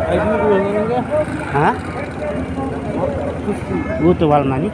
Hah? Butuh walmani.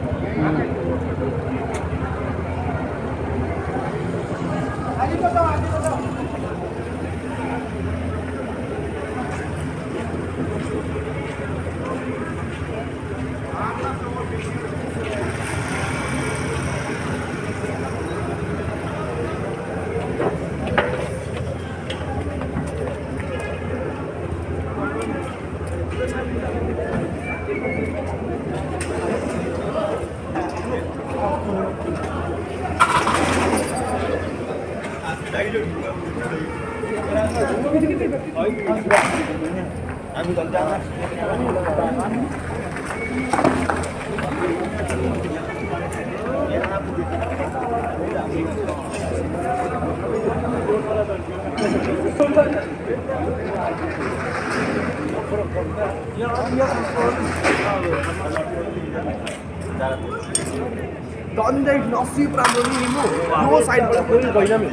डन्दै नसिब राम्रो नि लिनु यो साइडबाट पनि गएन नि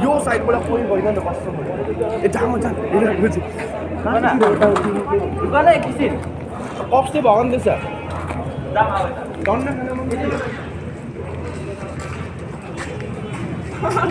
यो साइडबाट पनि गएन नि कस्तो ए जाम जाम कप्से भगन त्यसो डन्न खाना